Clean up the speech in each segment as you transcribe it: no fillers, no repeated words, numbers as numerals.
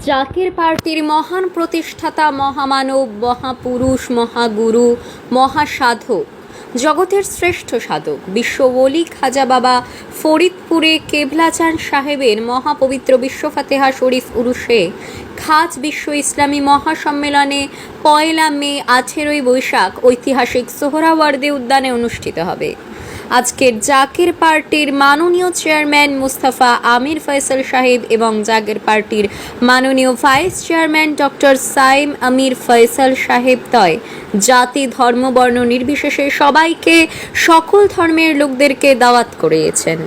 জাকের পার্টির মহান প্রতিষ্ঠাতা, মহামানব, মহাপুরুষ, মহাগুরু, মহাসাধক, জগতের শ্রেষ্ঠ সাধক, বিশ্ব ওলি খাজা বাবা ফরিদপুরে কেবলাচান সাহেবের মহাপবিত্র বিশ্ব ফাতেহা শরীফ উরুসে খাজ বিশ্ব ইসলামী মহাসম্মেলনে 1 মে 18 বৈশাখ ঐতিহাসিক সোহরাওয়ার্দী উদ্যানে অনুষ্ঠিত হবে। আজকের জাকের পার্টির মাননীয় চেয়ারম্যান মুস্তাফা আমির ফয়সাল সাহেব এবং জাকের পার্টির মাননীয় ভাইস চেয়ারম্যান ডক্টর সাইম আমির ফয়সাল সাহেব তয় জাতি ধর্ম বর্ণ নির্বিশেষে সবাইকে, সকল ধর্মের লোকদেরকে দাওয়াত করিয়েছেন।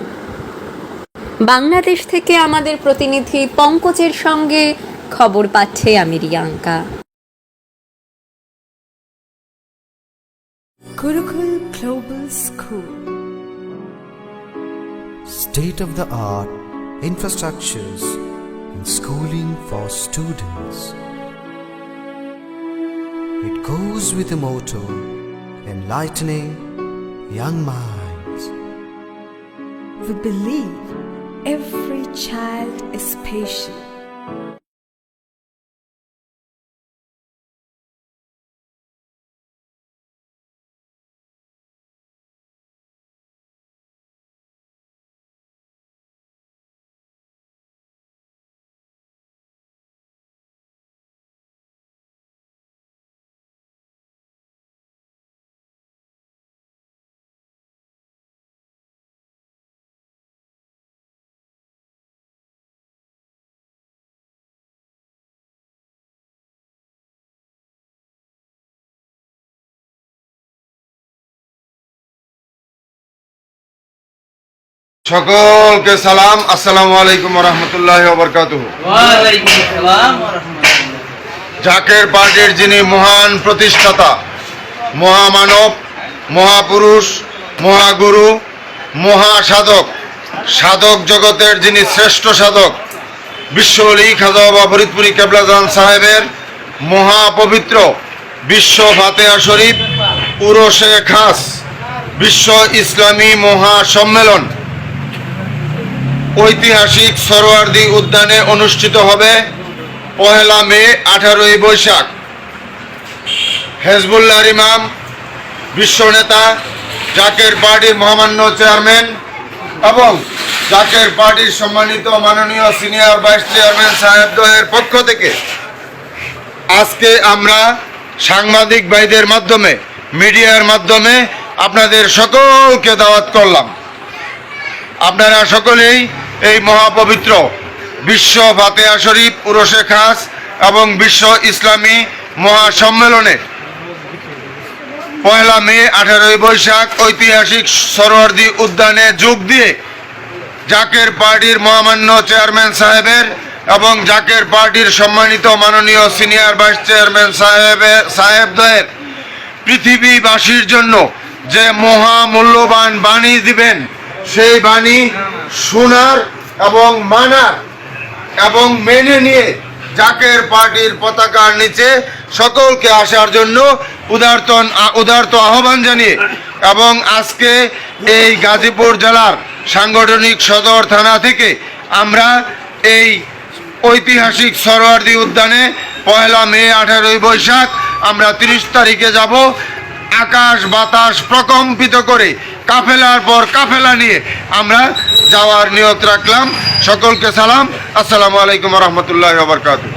বাংলাদেশ থেকে আমাদের প্রতিনিধি পঙ্কজের সঙ্গে খবর পাচ্ছে আমি Riyanka. Gurukul Global School. State-of-the-art infrastructures and schooling for students. It goes with the motto, enlightening young minds. We believe every child is special. সকলকে সালাম, আসসালামু আলাইকুম ওয়া রাহমাতুল্লাহি ওয়া বারাকাতুহু। ওয়া আলাইকুম আসসালাম ওয়া রাহমাতুল্লাহ। জাকের পার্টির যিনি মহান প্রতিষ্ঠাতা, মহামানব, মহাপুরুষ, মহাগুরু, মহাসাধক, সাধক জগতের যিনি শ্রেষ্ঠ সাধক, বিশ্ব ওলি খাজা বাবা ফরিদপুরি কেবলাজান সাহেবের মহাপবিত্র বিশ্ব ফাতেহা শরীফ উরুসে খাস বিশ্ব ইসলামী মহাসম্মেলন ঐতিহাসিক সোহরাওয়ার্দী উদ্যানে অনুষ্ঠিত হবে 1 মে 18 বৈশাখ। হেজবুল্লাহর ইমাম, বিশ্ব নেতা, জাকের পার্টির মহামান্য চেয়ারম্যান এবং জাকের পার্টির সম্মানিত মাননীয় সিনিয়র ভাইস চেয়ারম্যান সাহেবদের পক্ষ থেকে আজকে আমরা সাংবাদিক ভাইদের মাধ্যমে, মিডিয়ার মাধ্যমে আপনাদের সকলকে দাওয়াত করলাম। আপনারা সকলেই এই মহাপবিত্র বিশ্ব ফাতেহা শরীফ উরুসে খাস এবং বিশ্ব ইসলামী মহাসম্মেলনে 1 মে 18 বৈশাখ ঐতিহাসিক সোহরাওয়ার্দী উদ্যানে যোগ দিয়ে জাকের পার্টির মহামান্য চেয়ারম্যান সাহেবের এবং জাকের পার্টির সম্মানিত মাননীয় সিনিয়র ভাইস চেয়ারম্যান সাহেবদের পৃথিবীবাসীর জন্য যে মহামূল্যবান বাণী দিবেন, সেই বাণী শোনার এবং মানার এবং মেনে নিয়ে জাকের পার্টির পতাকার নিচে সকলকে আসার জন্য উদারত আহ্বান জানিয়ে এবং আজকে এই গাজীপুর জেলার সাংগঠনিক সদর থানা থেকে আমরা এই ঐতিহাসিক সোহরাওয়ার্দী উদ্যানে 1 মে 18 বৈশাখ আমরা 30 তারিখে যাব। আকাশ বাতাস প্রকম্পিত করে কাফেলার পর কাফেলা নিয়ে আমরা যাওয়ার নিয়ত রাখলাম। সকলকে সালাম, আসসালামু আলাইকুম ওয়া রাহমাতুল্লাহি ওয়া বারাকাতুহু।